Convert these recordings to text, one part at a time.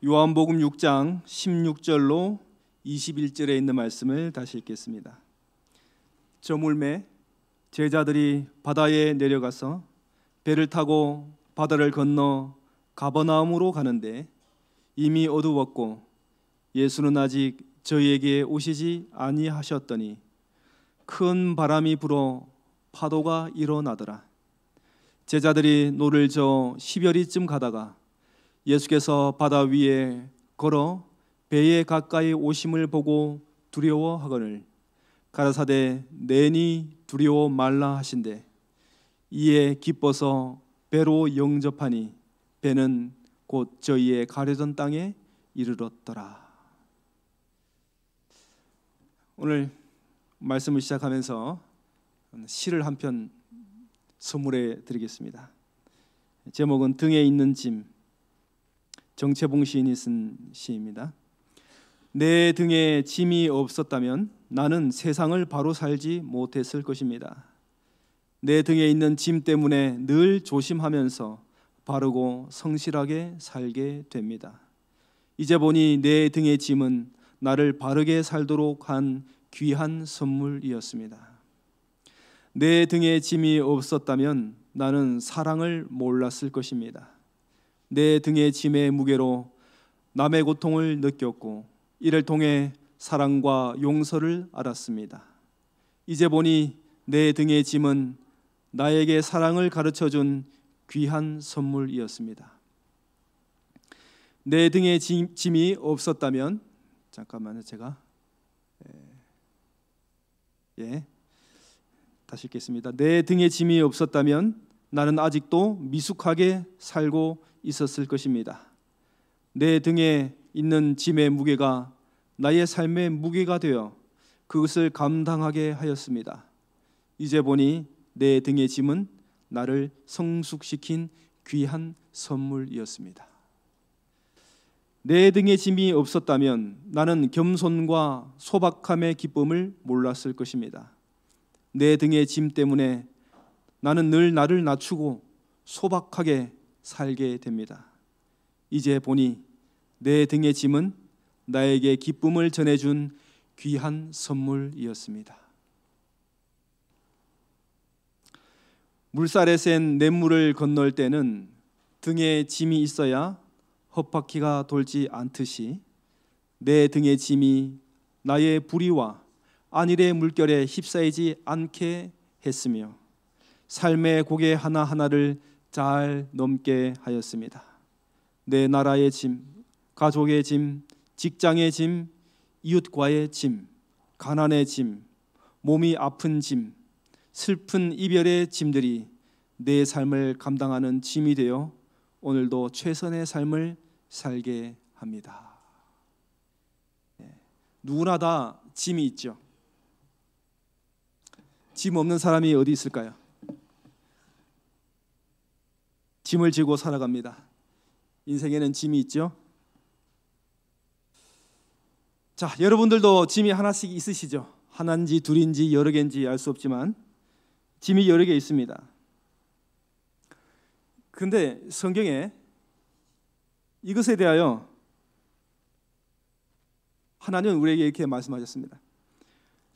요한복음 6장 16절로 21절에 있는 말씀을 다시 읽겠습니다. 저물매 제자들이 바다에 내려가서 배를 타고 바다를 건너 가버나움으로 가는데 이미 어두웠고 예수는 아직 저희에게 오시지 아니하셨더니 큰 바람이 불어 파도가 일어나더라. 제자들이 노를 저어 10여리쯤 가다가 예수께서 바다 위에 걸어 배에 가까이 오심을 보고 두려워하거늘 가라사대 내니 두려워 말라 하신대 이에 기뻐서 배로 영접하니 배는 곧 저희의 가려던 땅에 이르렀더라. 오늘 말씀을 시작하면서 시를 한 편 선물해 드리겠습니다. 제목은 등에 있는 짐, 정채봉 시인이 쓴 시입니다. 내 등에 짐이 없었다면 나는 세상을 바로 살지 못했을 것입니다. 내 등에 있는 짐 때문에 늘 조심하면서 바르고 성실하게 살게 됩니다. 이제 보니 내 등의 짐은 나를 바르게 살도록 한 귀한 선물이었습니다. 내 등에 짐이 없었다면 나는 사랑을 몰랐을 것입니다. 내 등의 짐의 무게로 남의 고통을 느꼈고 이를 통해 사랑과 용서를 알았습니다. 이제 보니 내 등의 짐은 나에게 사랑을 가르쳐준 귀한 선물이었습니다. 내 등에 짐이 없었다면 잠깐만요. 제가 다시 읽겠습니다. 내 등에 짐이 없었다면 나는 아직도 미숙하게 살고 있었을 것입니다. 내 등에 있는 짐의 무게가 나의 삶의 무게가 되어 그것을 감당하게 하였습니다. 이제 보니 내 등의 짐은 나를 성숙시킨 귀한 선물이었습니다. 내 등에 짐이 없었다면 나는 겸손과 소박함의 기쁨을 몰랐을 것입니다. 내 등의 짐 때문에 나는 늘 나를 낮추고 소박하게 살게 됩니다. 이제 보니 내 등의 짐은 나에게 기쁨을 전해준 귀한 선물이었습니다. 물살에 센 냇물을 건널 때는 등에 짐이 있어야 헛바퀴가 돌지 않듯이 내 등의 짐이 나의 불의와 안일의 물결에 휩싸이지 않게 했으며 삶의 고개 하나하나를 잘 넘게 하였습니다. 내 나라의 짐, 가족의 짐, 직장의 짐, 이웃과의 짐, 가난의 짐, 몸이 아픈 짐, 슬픈 이별의 짐들이 내 삶을 감당하는 짐이 되어 오늘도 최선의 삶을 살게 합니다. 누구나 다 짐이 있죠. 짐 없는 사람이 어디 있을까요? 짐을 지고 살아갑니다. 인생에는 짐이 있죠. 자, 여러분들도 짐이 하나씩 있으시죠? 하나인지 둘인지 여러 개인지 알 수 없지만 짐이 여러 개 있습니다. 그런데 성경에 이것에 대하여 하나님은 우리에게 이렇게 말씀하셨습니다.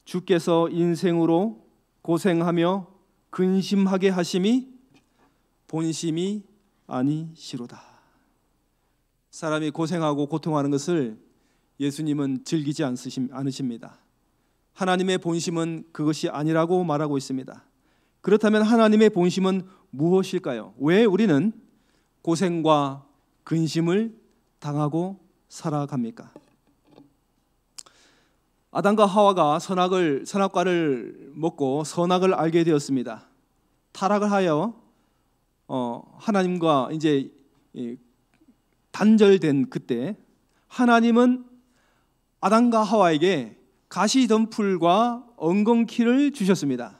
주께서 인생으로 고생하며 근심하게 하심이 본심이 아니시로다. 사람이 고생하고 고통하는 것을 예수님은 즐기지 않으십니다. 하나님의 본심은 그것이 아니라고 말하고 있습니다. 그렇다면 하나님의 본심은 무엇일까요? 왜 우리는 고생과 근심을 당하고 살아갑니까? 아담과 하와가 선악과를 먹고 선악을 알게 되었습니다. 타락을 하여 하나님과 이제 단절된 그때 하나님은 아담과 하와에게 가시덤불과 엉겅퀴를 주셨습니다.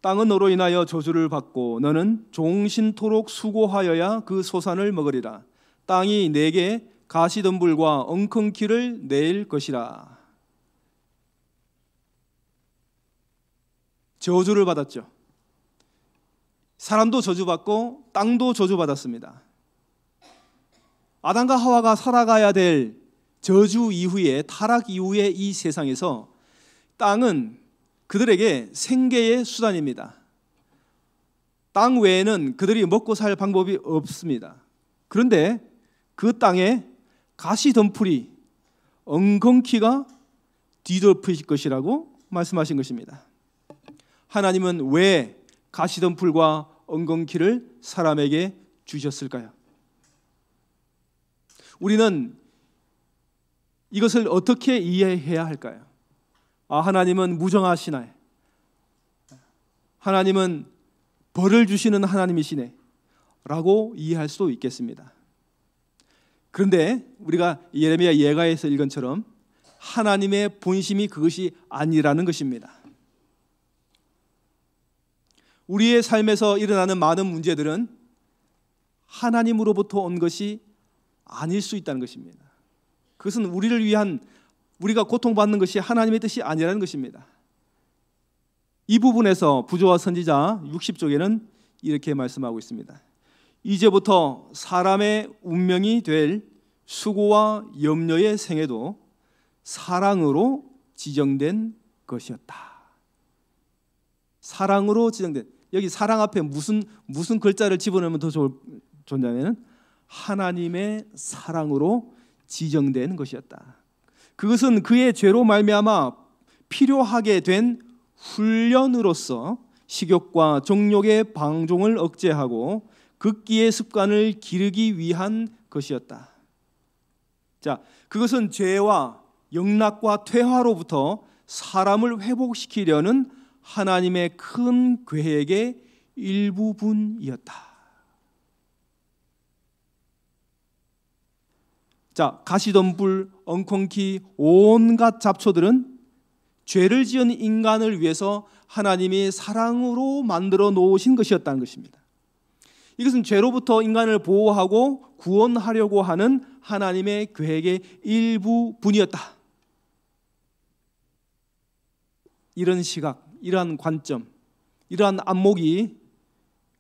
땅은 너로 인하여 저주를 받고 너는 종신토록 수고하여야 그 소산을 먹으리라. 땅이 내게 가시덤불과 엉겅퀴를 낼 것이라. 저주를 받았죠. 사람도 저주받고 땅도 저주받았습니다. 아담과 하와가 살아가야 될 저주 이후에, 타락 이후에 이 세상에서 땅은 그들에게 생계의 수단입니다. 땅 외에는 그들이 먹고 살 방법이 없습니다. 그런데 그 땅에 가시덤불이, 엉겅퀴가 뒤덮으실 것이라고 말씀하신 것입니다. 하나님은 왜 가시덤불과 엉겅퀴를 사람에게 주셨을까요? 우리는 이것을 어떻게 이해해야 할까요? 하나님은 무정하시네. 하나님은 벌을 주시는 하나님이시네 라고 이해할 수도 있겠습니다. 그런데 우리가 예레미야 예가에서 읽은 것처럼 하나님의 본심이 그것이 아니라는 것입니다. 우리의 삶에서 일어나는 많은 문제들은 하나님으로부터 온 것이 아닐 수 있다는 것입니다. 그것은 우리를 위한, 우리가 고통받는 것이 하나님의 뜻이 아니라는 것입니다. 이 부분에서 부조와 선지자 60쪽에는 이렇게 말씀하고 있습니다. 이제부터 사람의 운명이 될 수고와 염려의 생애도 사랑으로 지정된 것이었다. 사랑으로 지정된, 여기 사랑 앞에 무슨 글자를 집어넣으면 더 좋냐면 하나님의 사랑으로 지정된 것이었다. 그것은 그의 죄로 말미암아 필요하게 된 훈련으로서 식욕과 정욕의 방종을 억제하고 극기의 습관을 기르기 위한 것이었다. 자, 그것은 죄와 영락과 퇴화로부터 사람을 회복시키려는 하나님의 큰 계획의 일부분이었다. 자, 가시덤불, 엉겅퀴, 온갖 잡초들은 죄를 지은 인간을 위해서 하나님이 사랑으로 만들어 놓으신 것이었다는 것입니다. 이것은 죄로부터 인간을 보호하고 구원하려고 하는 하나님의 계획의 일부분이었다. 이런 시각, 이러한 관점, 이러한 안목이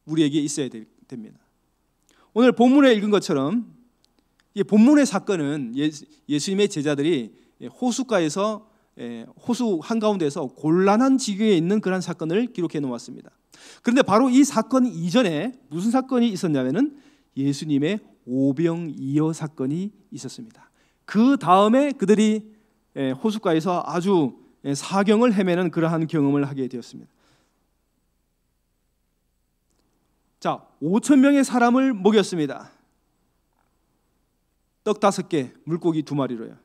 우리에게 있어야 됩니다. 오늘 본문에 읽은 것처럼 이 본문의 사건은 예수님의 제자들이 호숫가에서, 호수 한가운데서 곤란한 지경에 있는 그런 사건을 기록해 놓았습니다. 그런데 바로 이 사건 이전에 무슨 사건이 있었냐면은 예수님의 오병이어 사건이 있었습니다. 그 다음에 그들이 호숫가에서 아주 사경을 헤매는 그러한 경험을 하게 되었습니다. 자, 5,000명의 사람을 먹였습니다. 떡 5개, 물고기 2마리로요.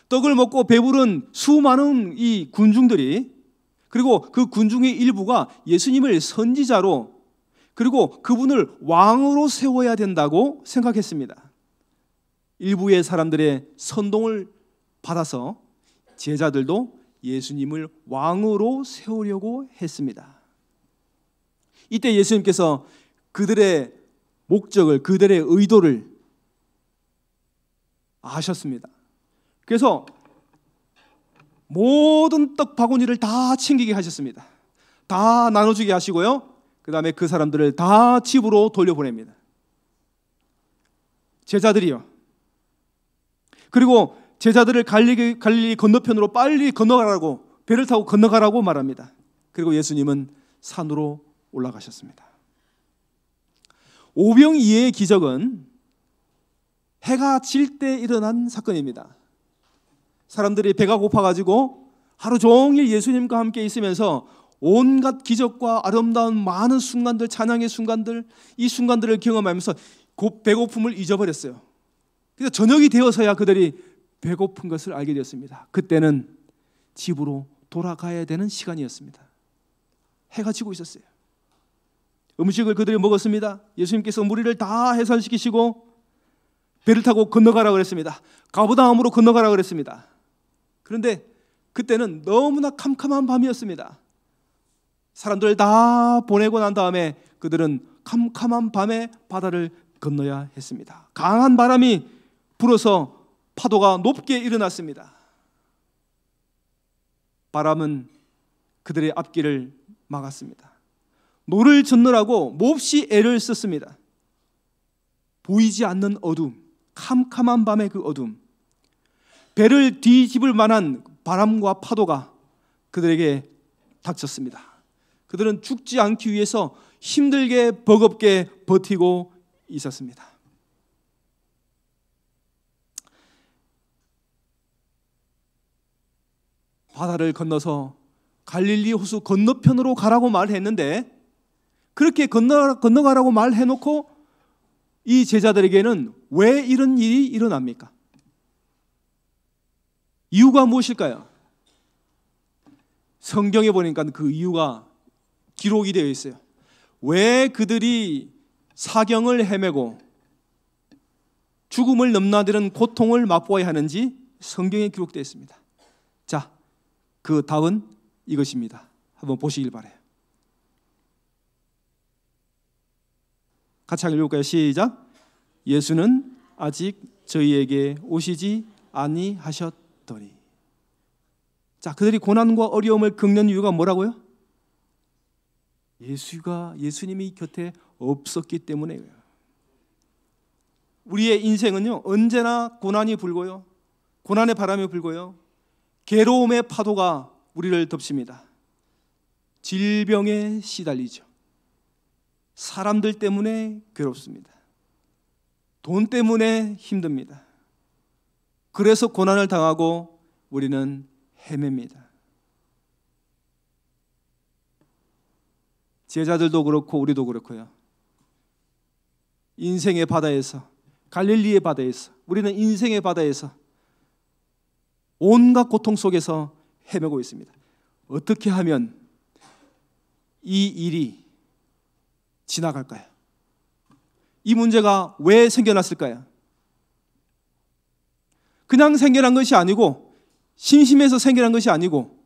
떡을 먹고 배부른 수많은 이 군중들이, 그리고 그 군중의 일부가 예수님을 선지자로, 그리고 그분을 왕으로 세워야 된다고 생각했습니다. 일부의 사람들의 선동을 받아서 제자들도 예수님을 왕으로 세우려고 했습니다. 이때 예수님께서 그들의 목적을, 그들의 의도를 아셨습니다. 그래서 모든 떡 바구니를 다 챙기게 하셨습니다. 다 나눠주게 하시고요, 그 다음에 그 사람들을 다 집으로 돌려보냅니다. 제자들이요. 그리고 제자들을 갈릴리 건너편으로 빨리 건너가라고, 배를 타고 건너가라고 말합니다. 그리고 예수님은 산으로 올라가셨습니다. 오병이어의 기적은 해가 질 때 일어난 사건입니다. 사람들이 배가 고파가지고 하루 종일 예수님과 함께 있으면서 온갖 기적과 아름다운 많은 순간들, 찬양의 순간들, 이 순간들을 경험하면서 배고픔을 잊어버렸어요. 그래서 저녁이 되어서야 그들이 배고픈 것을 알게 되었습니다. 그때는 집으로 돌아가야 되는 시간이었습니다. 해가 지고 있었어요. 음식을 그들이 먹었습니다. 예수님께서 무리를 다 해산시키시고 배를 타고 건너가라고 그랬습니다. 가버나움으로 건너가라고 그랬습니다. 그런데 그때는 너무나 캄캄한 밤이었습니다. 사람들을 다 보내고 난 다음에 그들은 캄캄한 밤에 바다를 건너야 했습니다. 강한 바람이 불어서 파도가 높게 일어났습니다. 바람은 그들의 앞길을 막았습니다. 노를 젓느라고 몹시 애를 썼습니다. 보이지 않는 어둠, 캄캄한 밤의 그 어둠, 배를 뒤집을 만한 바람과 파도가 그들에게 닥쳤습니다. 그들은 죽지 않기 위해서 힘들게 버겁게 버티고 있었습니다. 바다를 건너서 갈릴리 호수 건너편으로 가라고 말했는데, 그렇게 건너가라고 말해놓고 이 제자들에게는 왜 이런 일이 일어납니까? 이유가 무엇일까요? 성경에 보니까 그 이유가 기록이 되어 있어요. 왜 그들이 사경을 헤매고 죽음을 넘나드는 고통을 맛보아야 하는지 성경에 기록되어 있습니다. 자, 그 답은 이것입니다. 한번 보시길 바라요. 같이 읽을까요? 시작. 예수는 아직 저희에게 오시지 아니하셨더니. 자, 그들이 고난과 어려움을 겪는 이유가 뭐라고요? 예수님이 곁에 없었기 때문에요. 우리의 인생은요, 언제나 고난이 불고요, 고난의 바람이 불고요, 괴로움의 파도가 우리를 덮칩니다. 질병에 시달리죠. 사람들 때문에 괴롭습니다. 돈 때문에 힘듭니다. 그래서 고난을 당하고 우리는 헤맵니다. 제자들도 그렇고 우리도 그렇고요. 인생의 바다에서, 갈릴리의 바다에서, 우리는 인생의 바다에서 온갖 고통 속에서 헤매고 있습니다. 어떻게 하면 이 일이 지나갈까요? 이 문제가 왜 생겨났을까요? 그냥 생겨난 것이 아니고, 심심해서 생겨난 것이 아니고,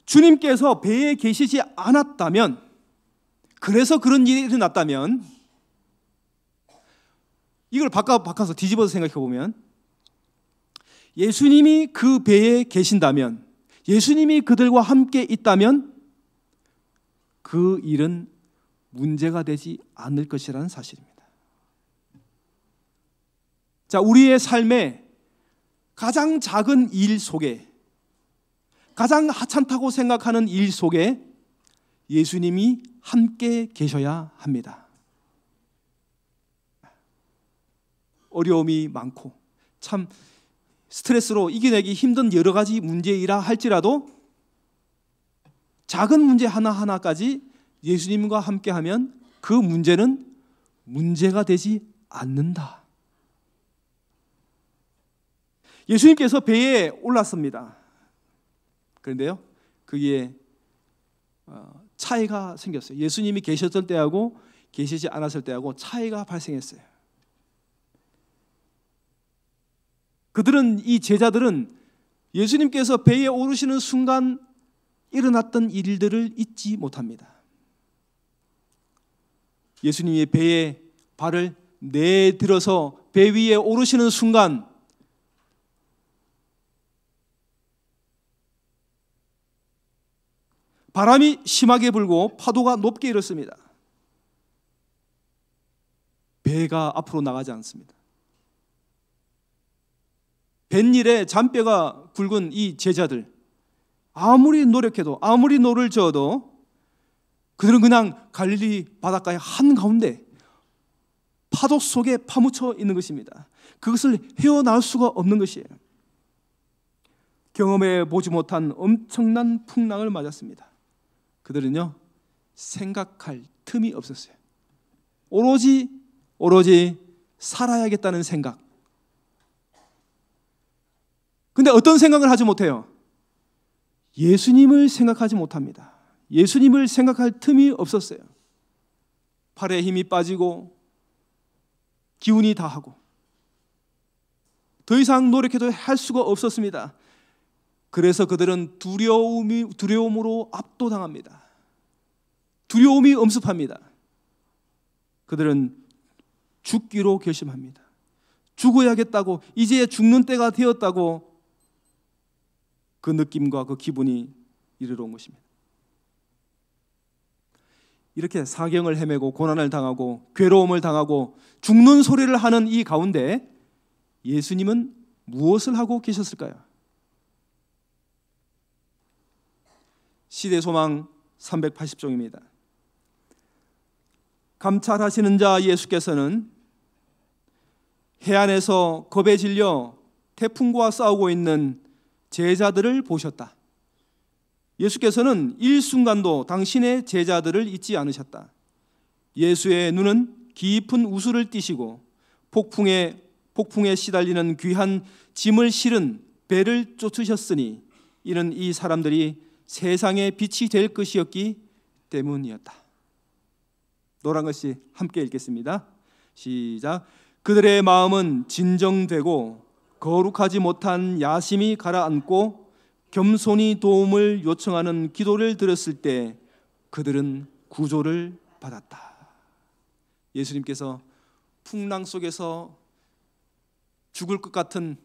주님께서 배에 계시지 않았다면, 그래서 그런 일이 일어났다면, 이걸 바꿔서 뒤집어서 생각해 보면, 예수님이 그 배에 계신다면, 예수님이 그들과 함께 있다면 그 일은 문제가 되지 않을 것이라는 사실입니다. 자, 우리의 삶의 가장 작은 일 속에, 가장 하찮다고 생각하는 일 속에 예수님이 함께 계셔야 합니다. 어려움이 많고 참 스트레스로 이겨내기 힘든 여러 가지 문제이라 할지라도 작은 문제 하나하나까지 예수님과 함께하면 그 문제는 문제가 되지 않는다. 예수님께서 배에 올랐습니다. 그런데요, 거기에 차이가 생겼어요. 예수님이 계셨을 때하고 계시지 않았을 때하고 차이가 발생했어요. 이 제자들은 예수님께서 배에 오르시는 순간 일어났던 일들을 잊지 못합니다. 예수님이 배에 발을 내들어서 배 위에 오르시는 순간 바람이 심하게 불고 파도가 높게 일었습니다. 배가 앞으로 나가지 않습니다. 뱃일에 잔뼈가 굵은 이 제자들, 아무리 노력해도, 아무리 노를 저어도 그들은 그냥 갈릴리 바닷가의 한가운데 파도 속에 파묻혀 있는 것입니다. 그것을 헤어나올 수가 없는 것이에요. 경험해 보지 못한 엄청난 풍랑을 맞았습니다. 그들은요, 생각할 틈이 없었어요. 오로지 살아야겠다는 생각. 근데 어떤 생각을 하지 못해요? 예수님을 생각하지 못합니다. 예수님을 생각할 틈이 없었어요. 팔에 힘이 빠지고 기운이 다하고 더 이상 노력해도 할 수가 없었습니다. 그래서 그들은 두려움으로 압도당합니다. 두려움이 엄습합니다. 그들은 죽기로 결심합니다. 죽어야겠다고, 이제 죽는 때가 되었다고 그 느낌과 그 기분이 이르러 온 것입니다. 이렇게 사경을 헤매고 고난을 당하고 괴로움을 당하고 죽는 소리를 하는 이 가운데 예수님은 무엇을 하고 계셨을까요? 시대소망 380종입니다. 감찰하시는 자 예수께서는 해안에서 겁에 질려 태풍과 싸우고 있는 제자들을 보셨다. 예수께서는 일순간도 당신의 제자들을 잊지 않으셨다. 예수의 눈은 깊은 우수를 띠시고 폭풍에 시달리는 귀한 짐을 실은 배를 쫓으셨으니 이는 이 사람들이 세상의 빛이 될 것이었기 때문이었다. 노란 글씨 함께 읽겠습니다. 시작. 그들의 마음은 진정되고 거룩하지 못한 야심이 가라앉고 겸손히 도움을 요청하는 기도를 들었을 때 그들은 구조를 받았다. 예수님께서 풍랑 속에서 죽을 것 같은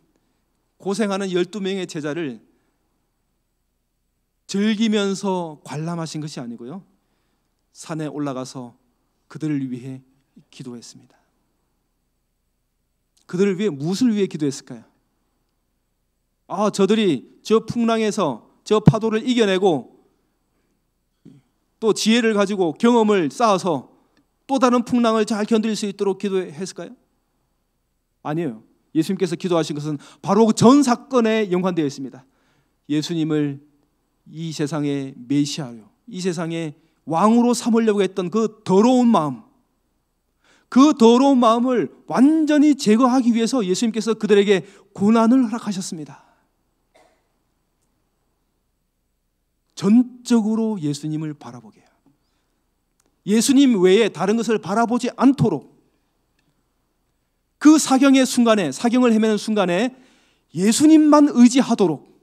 고생하는 12명의 제자를 즐기면서 관람하신 것이 아니고요, 산에 올라가서 그들을 위해 기도했습니다. 그들을 위해 무엇을 위해 기도했을까요? 저들이 저 풍랑에서 저 파도를 이겨내고 또 지혜를 가지고 경험을 쌓아서 또 다른 풍랑을 잘 견딜 수 있도록 기도했을까요? 아니에요. 예수님께서 기도하신 것은 바로 전 사건에 연관되어 있습니다. 예수님을 이 세상의 메시아요, 이 세상의 왕으로 삼으려고 했던 그 더러운 마음, 그 더러운 마음을 완전히 제거하기 위해서 예수님께서 그들에게 고난을 허락하셨습니다. 전적으로 예수님을 바라보게 해요. 예수님 외에 다른 것을 바라보지 않도록, 그 사경의 순간에, 사경을 헤매는 순간에 예수님만 의지하도록.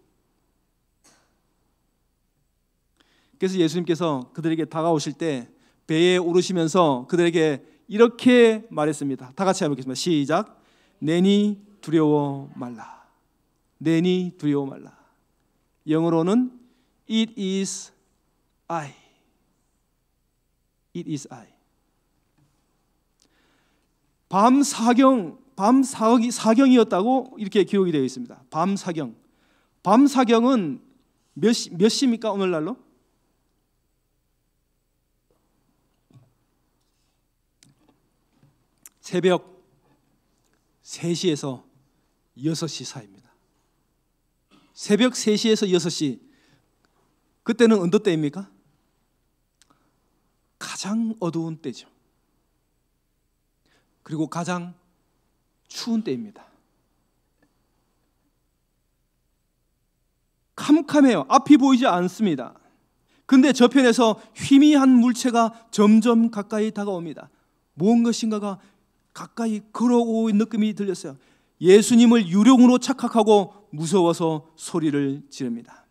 그래서 예수님께서 그들에게 다가오실 때 배에 오르시면서 그들에게 이렇게 말했습니다. 다 같이 해보겠습니다. 시작. 내니 두려워 말라. 내니 두려워 말라. 영어로는 It is I. It is I. 밤 사경이었다고 이렇게 기록이 되어 있습니다. 밤 사경. 밤 사경은 몇 시입니까 오늘날로? 새벽 3시에서 6시 사이입니다. 새벽 3시에서 6시. 그때는 언제 때입니까? 가장 어두운 때죠. 그리고 가장 추운 때입니다. 캄캄해요. 앞이 보이지 않습니다. 근데 저편에서 희미한 물체가 점점 가까이 다가옵니다. 무엇인가가 가까이 걸어오고 있는 느낌이 들렸어요. 예수님을 유령으로 착각하고 무서워서 소리를 지릅니다.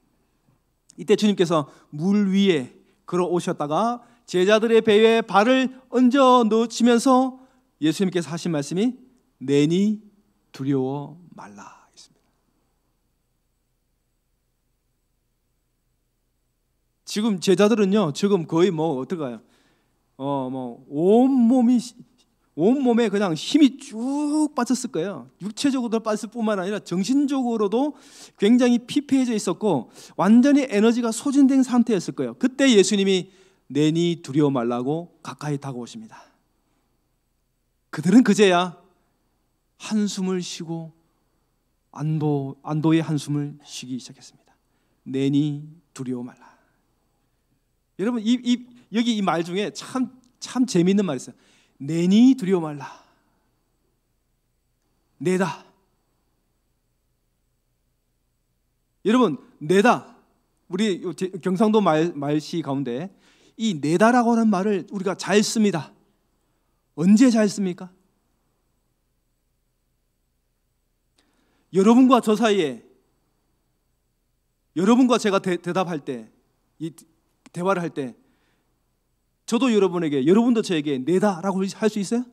이때 주님께서 물 위에 걸어오셨다가 제자들의 배에 발을 얹어 넣으시면서 예수님께서 하신 말씀이 내니 두려워 말라 했습니다. 지금 제자들은요, 지금 거의 어떨까요? 온몸에 그냥 힘이 쭉 빠졌을 거예요. 육체적으로도 빠졌을 뿐만 아니라 정신적으로도 굉장히 피폐해져 있었고 완전히 에너지가 소진된 상태였을 거예요. 그때 예수님이 내니 두려워 말라고 가까이 다가오십니다. 그들은 그제야 한숨을 쉬고 안도의 한숨을 쉬기 시작했습니다. 내니 두려워 말라. 여러분 여기 이 말 중에 참 재미있는 말이 있어요. 내니 두려워 말라. 내다. 여러분 내다. 우리 경상도 말시 가운데 이 내다라고 하는 말을 우리가 잘 씁니다. 언제 잘 씁니까? 여러분과 저 사이에, 여러분과 제가 대답할 때, 이 대화를 할 때 저도 여러분에게, 여러분도 저에게 내다라고 할 수 있어요?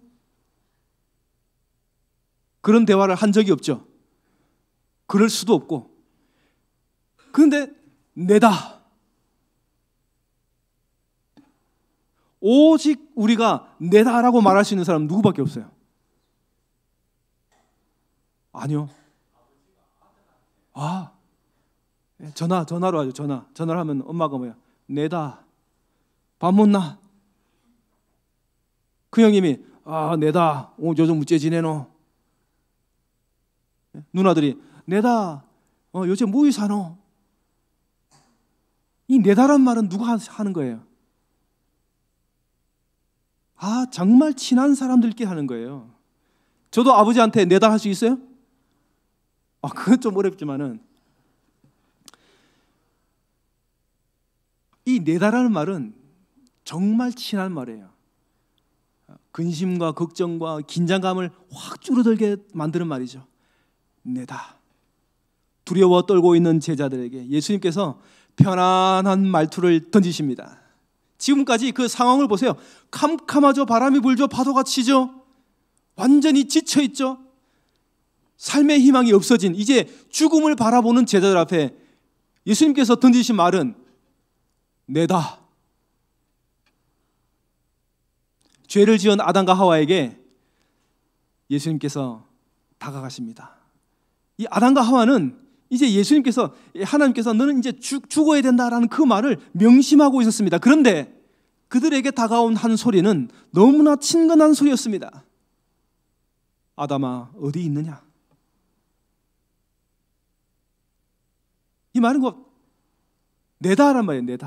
그런 대화를 한 적이 없죠. 그럴 수도 없고. 그런데 내다, 오직 우리가 내다라고 말할 수 있는 사람은 누구밖에 없어요? 아니요. 전화로 하죠. 전화를 하면 엄마가 뭐야? 내다. 밥 못나? 그 형님이 내다. 요즘 어째 지내노? 누나들이 내다. 요즘 뭐이 사노? 이 내다란 말은 누가 하는 거예요? 정말 친한 사람들끼리 하는 거예요. 저도 아버지한테 내다 할 수 있어요? 그건 좀 어렵지만은 이 내다라는 말은 정말 친한 말이에요. 근심과 걱정과 긴장감을 확 줄어들게 만드는 말이죠. 내다. 두려워 떨고 있는 제자들에게 예수님께서 편안한 말투를 던지십니다. 지금까지 그 상황을 보세요. 캄캄하죠. 바람이 불죠. 파도가 치죠. 완전히 지쳐있죠. 삶의 희망이 없어진, 이제 죽음을 바라보는 제자들 앞에 예수님께서 던지신 말은 내다. 죄를 지은 아담과 하와에게 예수님께서 다가가십니다. 이 아담과 하와는 이제 예수님께서, 하나님께서 너는 이제 죽어야 된다라는 그 말을 명심하고 있었습니다. 그런데 그들에게 다가온 한 소리는 너무나 친근한 소리였습니다. 아담아, 어디 있느냐? 이 말은 내다란 말이에요.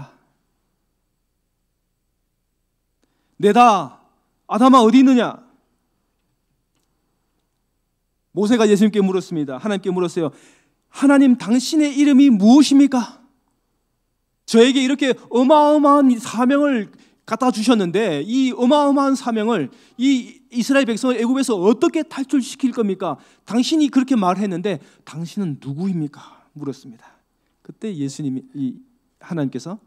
내다. 아담아, 어디 있느냐? 모세가 예수님께 물었습니다. 하나님께 물었어요. 하나님, 당신의 이름이 무엇입니까? 저에게 이렇게 어마어마한 사명을 갖다 주셨는데 이 어마어마한 사명을, 이 이스라엘 백성을 애굽에서 어떻게 탈출시킬 겁니까? 당신이 그렇게 말했는데 당신은 누구입니까? 물었습니다. 그때 하나님께서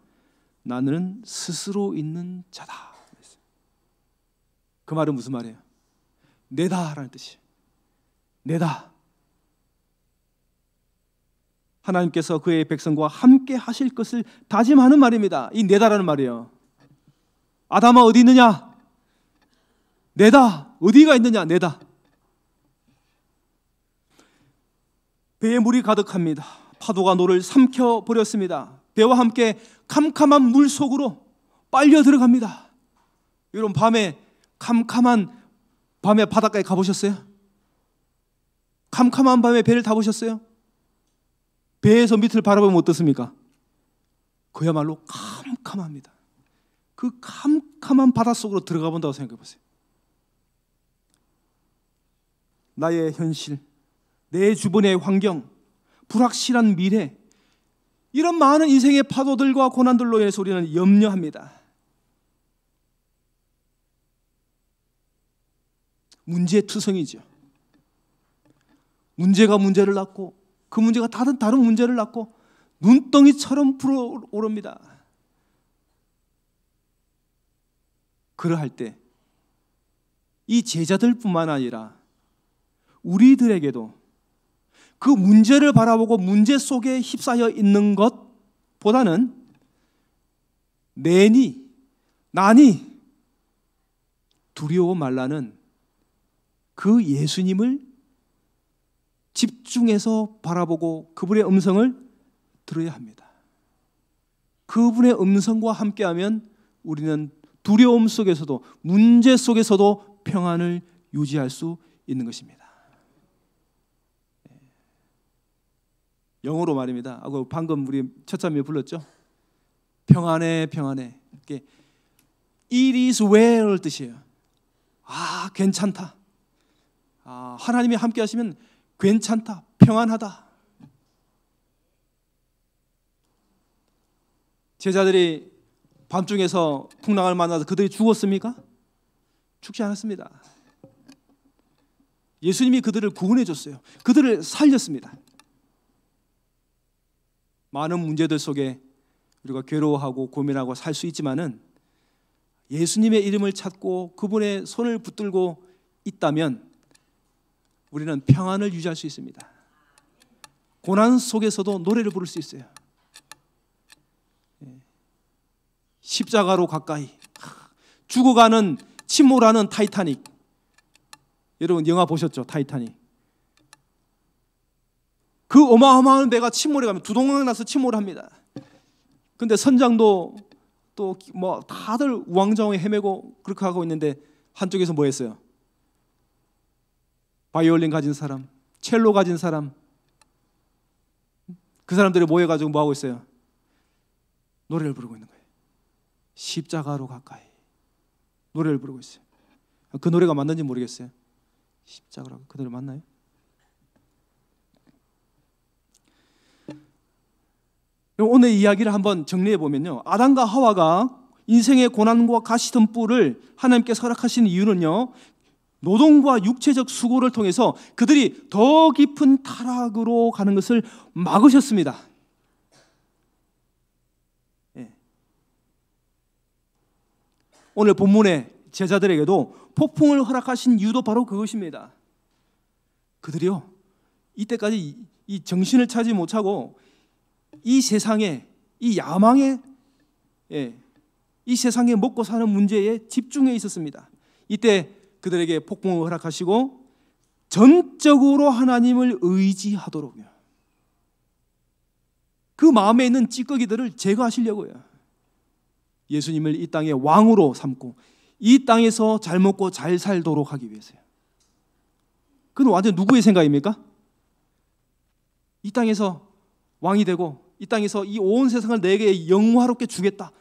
나는 스스로 있는 자다. 그 말은 무슨 말이에요? 내다라는 뜻이에요. 내다. 하나님께서 그의 백성과 함께 하실 것을 다짐하는 말입니다. 이 내다라는 말이에요. 아담아, 어디 있느냐? 내다. 어디가 있느냐? 내다. 배에 물이 가득합니다. 파도가 노를 삼켜버렸습니다. 배와 함께 캄캄한 물 속으로 빨려 들어갑니다. 여러분, 캄캄한 밤에 바닷가에 가보셨어요? 캄캄한 밤에 배를 타보셨어요? 배에서 밑을 바라보면 어떻습니까? 그야말로 캄캄합니다. 그 캄캄한 바닷속으로 들어가 본다고 생각해 보세요. 나의 현실, 내 주변의 환경, 불확실한 미래, 이런 많은 인생의 파도들과 고난들로 인해서 우리는 염려합니다. 문제투성이죠. 문제가 문제를 낳고 그 문제가 다른 문제를 낳고 눈덩이처럼 불어오릅니다. 그러할 때 이 제자들뿐만 아니라 우리들에게도 그 문제를 바라보고 문제 속에 휩싸여 있는 것보다는 나니 두려워 말라는 그 예수님을 집중해서 바라보고 그분의 음성을 들어야 합니다. 그분의 음성과 함께하면 우리는 두려움 속에서도, 문제 속에서도 평안을 유지할 수 있는 것입니다. 영어로 말입니다. 방금 우리 첫 자매 불렀죠? 평안해. It is well 뜻이에요. 괜찮다. 하나님이 함께 하시면 괜찮다, 평안하다. 제자들이 밤중에서 풍랑을 만나서 그들이 죽었습니까? 죽지 않았습니다. 예수님이 그들을 구원해 줬어요. 그들을 살렸습니다. 많은 문제들 속에 우리가 괴로워하고 고민하고 살 수 있지만은 예수님의 이름을 찾고 그분의 손을 붙들고 있다면 우리는 평안을 유지할 수 있습니다. 고난 속에서도 노래를 부를 수 있어요. 십자가로 가까이, 죽어가는 침몰하는 타이타닉. 여러분 영화 보셨죠? 타이타닉. 그 어마어마한 배가 침몰해 가면 두동강 나서 침몰합니다. 근데 선장도 또 뭐 다들 우왕좌왕에 헤매고 그렇게 하고 있는데 한쪽에서 뭐 했어요? 바이올린 가진 사람, 첼로 가진 사람, 그 사람들이 모여가지고 뭐 하고 있어요? 노래를 부르고 있는 거예요. 십자가로 가까이. 노래를 부르고 있어요. 그 노래가 맞는지 모르겠어요. 십자가로 그 노래 맞나요? 오늘 이야기를 한번 정리해 보면요, 아담과 하와가 인생의 고난과 가시덤불을 하나님께서 허락하신 이유는요, 노동과 육체적 수고를 통해서 그들이 더 깊은 타락으로 가는 것을 막으셨습니다. 예. 오늘 본문의 제자들에게도 폭풍을 허락하신 이유도 바로 그것입니다. 그들이요, 이때까지 이 정신을 차지 못하고 이 세상에, 이 야망에, 이 세상에 먹고 사는 문제에 집중해 있었습니다. 이때 그들에게 폭풍을 허락하시고 전적으로 하나님을 의지하도록요, 그 마음에 있는 찌꺼기들을 제거하시려고요. 예수님을 이 땅의 왕으로 삼고 이 땅에서 잘 먹고 잘 살도록 하기 위해서요. 그건 완전 누구의 생각입니까? 이 땅에서 왕이 되고 이 땅에서 이 온 세상을 내게 영화롭게 주겠다.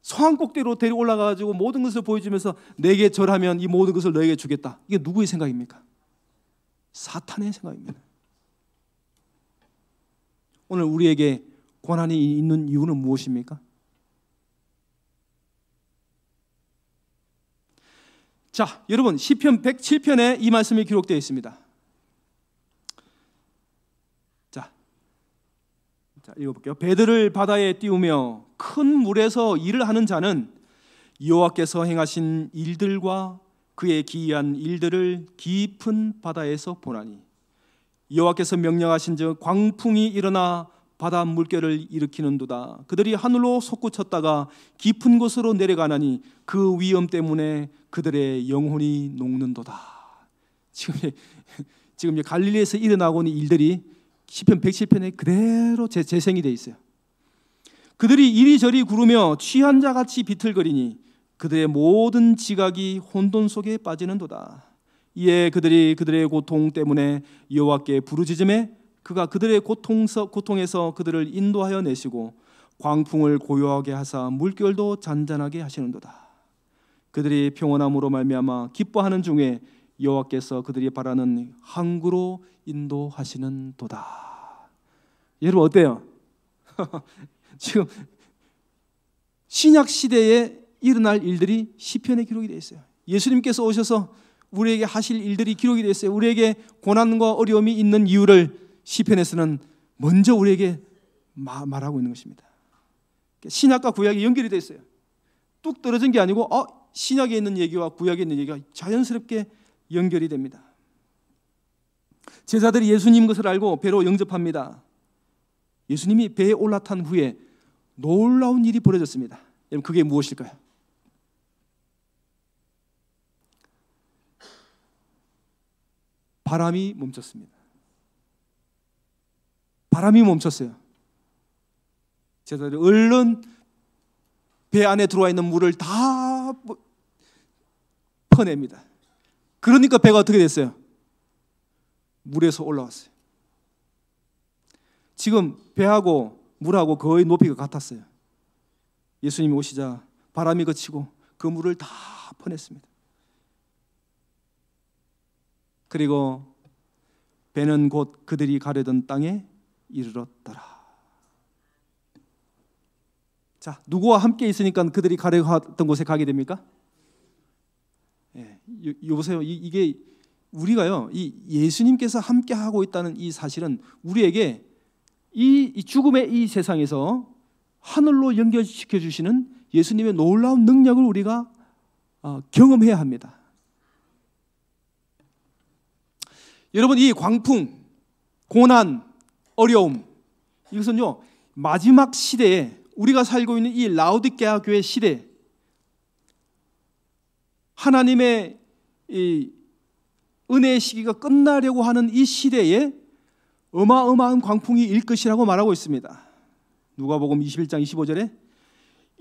성 꼭대기로 데리고 올라가가지고 모든 것을 보여주면서 내게 절하면 이 모든 것을 너에게 주겠다. 이게 누구의 생각입니까? 사탄의 생각입니다. 오늘 우리에게 고난이 있는 이유는 무엇입니까? 자, 여러분 시편 107편에 이 말씀이 기록되어 있습니다. 자, 읽어볼게요. 배들을 바다에 띄우며 큰 물에서 일을 하는 자는 여호와께서 행하신 일들과 그의 기이한 일들을 깊은 바다에서 보나니, 여호와께서 명령하신즉 광풍이 일어나 바다 물결을 일으키는도다. 그들이 하늘로 솟구쳤다가 깊은 곳으로 내려가나니 그 위험 때문에 그들의 영혼이 녹는도다. 지금 갈릴리에서 일어나고 있는 일들이 시편 107편에 그대로 재생이 되어 있어요. 그들이 이리저리 구르며 취한 자같이 비틀거리니 그들의 모든 지각이 혼돈 속에 빠지는도다. 이에 그들이 그들의 고통 때문에 여호와께 부르짖음에 그가 그들의 고통에서 그들을 인도하여 내시고 광풍을 고요하게 하사 물결도 잔잔하게 하시는도다. 그들이 평온함으로 말미암아 기뻐하는 중에 여호와께서 그들이 바라는 항구로 인도하시는도다. 여러분 어때요? 지금 신약 시대에 일어날 일들이 시편에 기록이 되어 있어요. 예수님께서 오셔서 우리에게 하실 일들이 기록이 되어 있어요. 우리에게 고난과 어려움이 있는 이유를 시편에서는 먼저 우리에게 말하고 있는 것입니다. 신약과 구약이 연결이 되어 있어요. 뚝 떨어진 게 아니고 신약에 있는 얘기와 구약에 있는 얘기가 자연스럽게 연결이 됩니다. 제자들이 예수님 것을 알고 배로 영접합니다. 예수님이 배에 올라탄 후에 놀라운 일이 벌어졌습니다. 여러분 그게 무엇일까요? 바람이 멈췄습니다. 바람이 멈췄어요. 제자들이 얼른 배 안에 들어와 있는 물을 다 퍼냅니다. 그러니까 배가 어떻게 됐어요? 물에서 올라왔어요. 지금 배하고 물하고 거의 높이가 같았어요. 예수님이 오시자 바람이 그치고 그 물을 다 퍼냈습니다. 그리고 배는 곧 그들이 가려던 땅에 이르렀더라. 자, 누구와 함께 있으니까 그들이 가려고 하던 곳에 가게 됩니까? 여보세요. 이게 우리가요, 이 예수님께서 함께 하고 있다는 이 사실은 우리에게 이 죽음의 이 세상에서 하늘로 연결시켜 주시는 예수님의 놀라운 능력을 우리가 경험해야 합니다. 여러분 이 광풍, 고난, 어려움 이것은요 마지막 시대에 우리가 살고 있는 이 라오디게아 교회 시대 하나님의 이 은혜의 시기가 끝나려고 하는 이 시대에 어마어마한 광풍이 일 것이라고 말하고 있습니다. 누가복음 21장 25절에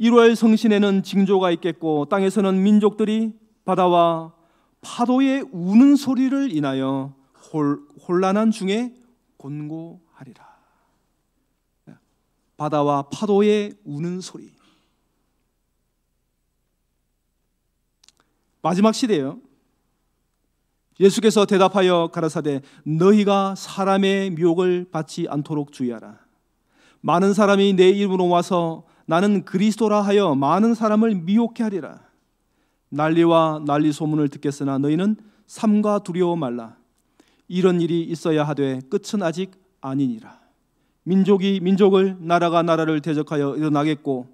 1월 성신에는 징조가 있겠고 땅에서는 민족들이 바다와 파도의 우는 소리를 인하여 혼란한 중에 곤고하리라. 바다와 파도의 우는 소리. 마지막 시대예요. 예수께서 대답하여 가라사대 너희가 사람의 미혹을 받지 않도록 주의하라. 많은 사람이 내 이름으로 와서 나는 그리스도라 하여 많은 사람을 미혹해 하리라. 난리와 난리 소문을 듣겠으나 너희는 삼가 두려워 말라. 이런 일이 있어야 하되 끝은 아직 아니니라. 민족이 민족을 나라가 나라를 대적하여 일어나겠고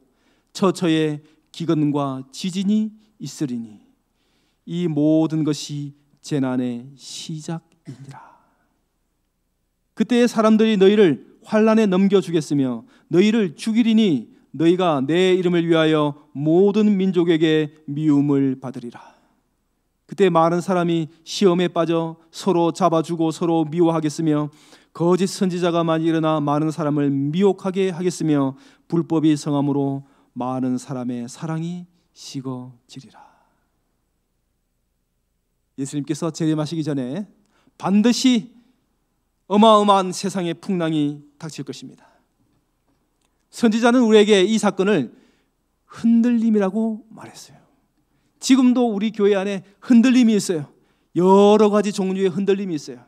처처에 기근과 지진이 있으리니 이 모든 것이 재난의 시작이니라. 그때의 사람들이 너희를 환난에 넘겨주겠으며 너희를 죽이리니 너희가 내 이름을 위하여 모든 민족에게 미움을 받으리라. 그때 많은 사람이 시험에 빠져 서로 잡아주고 서로 미워하겠으며 거짓 선지자가 많이 일어나 많은 사람을 미혹하게 하겠으며 불법이 성함으로 많은 사람의 사랑이 식어지리라. 예수님께서 재림하시기 전에 반드시 어마어마한 세상의 풍랑이 닥칠 것입니다. 선지자는 우리에게 이 사건을 흔들림이라고 말했어요. 지금도 우리 교회 안에 흔들림이 있어요. 여러 가지 종류의 흔들림이 있어요.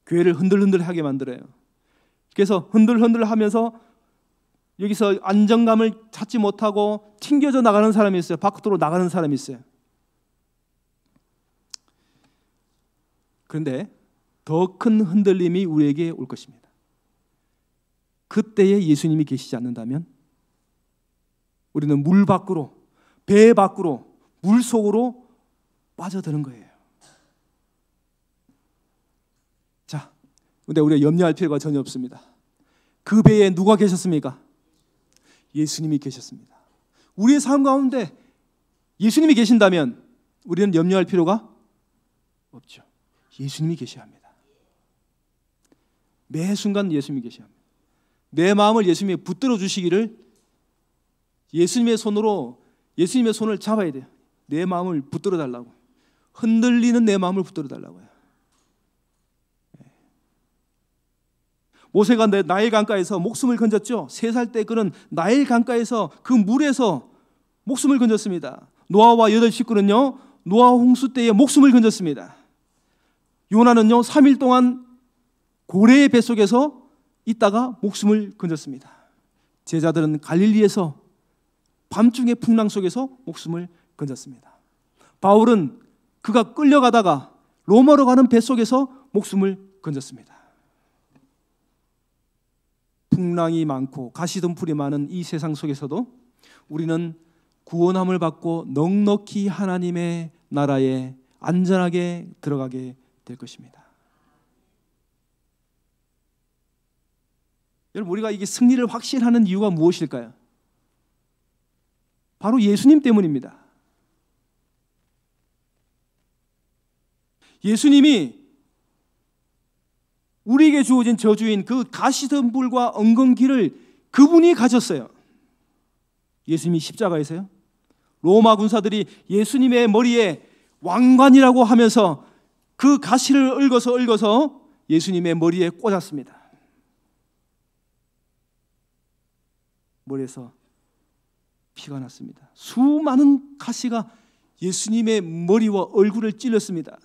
교회를 흔들흔들하게 만들어요. 그래서 흔들흔들하면서 여기서 안정감을 찾지 못하고 튕겨져 나가는 사람이 있어요. 밖으로 나가는 사람이 있어요. 그런데 더 큰 흔들림이 우리에게 올 것입니다. 그때에 예수님이 계시지 않는다면 우리는 물 밖으로, 배 밖으로, 물 속으로 빠져드는 거예요. 자, 근데 우리가 염려할 필요가 전혀 없습니다. 그 배에 누가 계셨습니까? 예수님이 계셨습니다. 우리의 삶 가운데 예수님이 계신다면 우리는 염려할 필요가 없죠. 예수님이 계셔야 합니다. 매 순간 예수님이 계셔야 합니다. 내 마음을 예수님이 붙들어 주시기를 예수님의 손을 잡아야 돼요. 내 마음을 붙들어 달라고. 흔들리는 내 마음을 붙들어 달라고요. 모세가 나일 강가에서 목숨을 건졌죠. 3살 때 그는 나일 강가에서 그 물에서 목숨을 건졌습니다. 노아와 8 식구는요 노아 홍수 때에 목숨을 건졌습니다. 요나는요 3일 동안 고래의 뱃속에서 있다가 목숨을 건졌습니다. 제자들은 갈릴리에서 밤중의 풍랑 속에서 목숨을 건졌습니다. 바울은 그가 끌려가다가 로마로 가는 뱃속에서 목숨을 건졌습니다. 풍랑이 많고 가시덤불이 많은 이 세상 속에서도 우리는 구원함을 받고 넉넉히 하나님의 나라에 안전하게 들어가게 될 것입니다. 여러분, 우리가 이게 승리를 확신하는 이유가 무엇일까요? 바로 예수님 때문입니다. 예수님이 우리에게 주어진 저주인 그 가시덤불과 엉겅퀴를 그분이 가졌어요. 예수님이 십자가에서요. 로마 군사들이 예수님의 머리에 왕관이라고 하면서 그 가시를 얽어서 예수님의 머리에 꽂았습니다. 머리에서 피가 났습니다. 수많은 가시가 예수님의 머리와 얼굴을 찔렀습니다.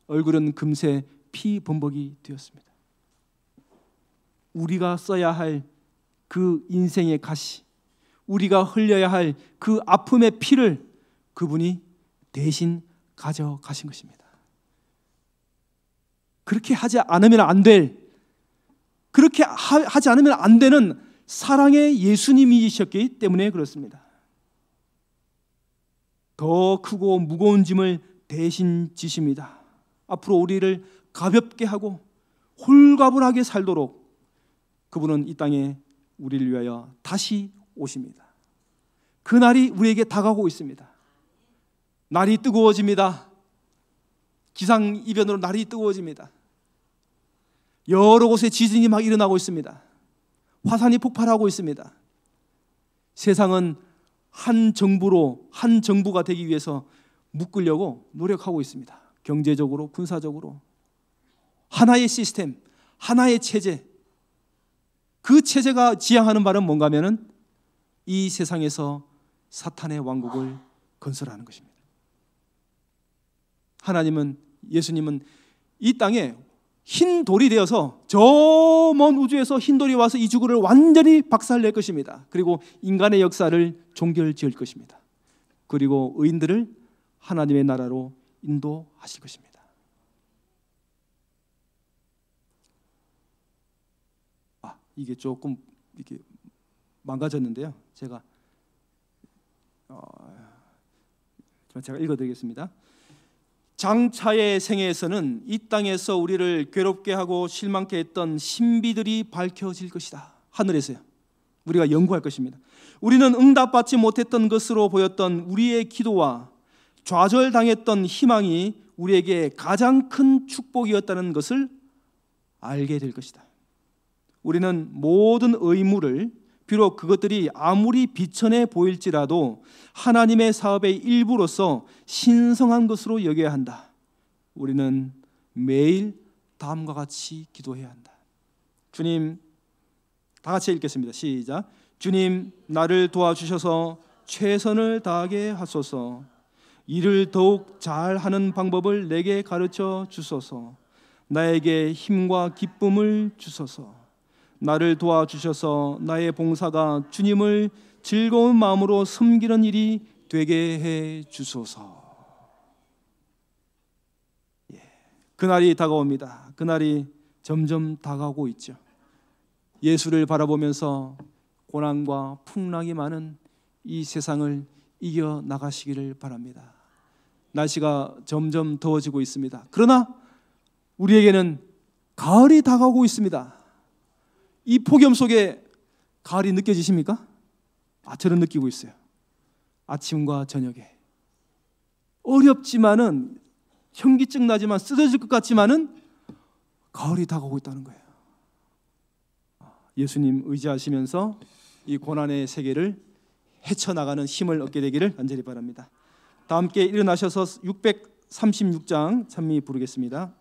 얼굴은 금세 피 범벅이 되었습니다. 우리가 써야 할 그 인생의 가시, 우리가 흘려야 할 그 아픔의 피를 그분이 대신 가져가신 것입니다. 그렇게 하지 않으면 안 될, 그렇게 하지 않으면 안 되는 사랑의 예수님이셨기 때문에 그렇습니다. 더 크고 무거운 짐을 대신 지십니다. 앞으로 우리를 가볍게 하고 홀가분하게 살도록 그분은 이 땅에 우리를 위하여 다시 오십니다. 그날이 우리에게 다가오고 있습니다. 날이 뜨거워집니다. 기상이변으로 날이 뜨거워집니다. 여러 곳에 지진이 막 일어나고 있습니다. 화산이 폭발하고 있습니다. 세상은 한 정부가 되기 위해서 묶으려고 노력하고 있습니다. 경제적으로, 군사적으로. 하나의 시스템, 하나의 체제. 그 체제가 지향하는 바는 뭔가 하면은 이 세상에서 사탄의 왕국을 건설하는 것입니다. 예수님은 이 땅에 흰 돌이 되어서 저 먼 우주에서 흰 돌이 와서 이 지구를 완전히 박살낼 것입니다. 그리고 인간의 역사를 종결지을 것입니다. 그리고 의인들을 하나님의 나라로 인도하실 것입니다. 이게 조금 이렇게 망가졌는데요. 제가 읽어드리겠습니다. 장차의 생애에서는 이 땅에서 우리를 괴롭게 하고 실망케 했던 신비들이 밝혀질 것이다. 하늘에서요. 우리가 연구할 것입니다. 우리는 응답받지 못했던 것으로 보였던 우리의 기도와 좌절당했던 희망이 우리에게 가장 큰 축복이었다는 것을 알게 될 것이다. 우리는 모든 의무를, 비록 그것들이 아무리 비천해 보일지라도 하나님의 사업의 일부로서 신성한 것으로 여겨야 한다. 우리는 매일 다음과 같이 기도해야 한다. 주님, 다 같이 읽겠습니다. 시작. 주님, 나를 도와주셔서 최선을 다하게 하소서. 일을 더욱 잘하는 방법을 내게 가르쳐 주소서. 나에게 힘과 기쁨을 주소서. 나를 도와주셔서 나의 봉사가 주님을 즐거운 마음으로 섬기는 일이 되게 해 주소서. 그날이 다가옵니다. 그날이 점점 다가오고 있죠. 예수를 바라보면서 고난과 풍랑이 많은 이 세상을 이겨 나가시기를 바랍니다. 날씨가 점점 더워지고 있습니다. 그러나 우리에게는 가을이 다가오고 있습니다. 이 폭염 속에 가을이 느껴지십니까? 저는 느끼고 있어요. 아침과 저녁에 어렵지만은, 현기증 나지만, 쓰러질 것 같지만은 가을이 다가오고 있다는 거예요. 예수님 의지하시면서 이 고난의 세계를 헤쳐나가는 힘을 얻게 되기를 간절히 바랍니다. 다 함께 일어나셔서 636장 찬미 부르겠습니다.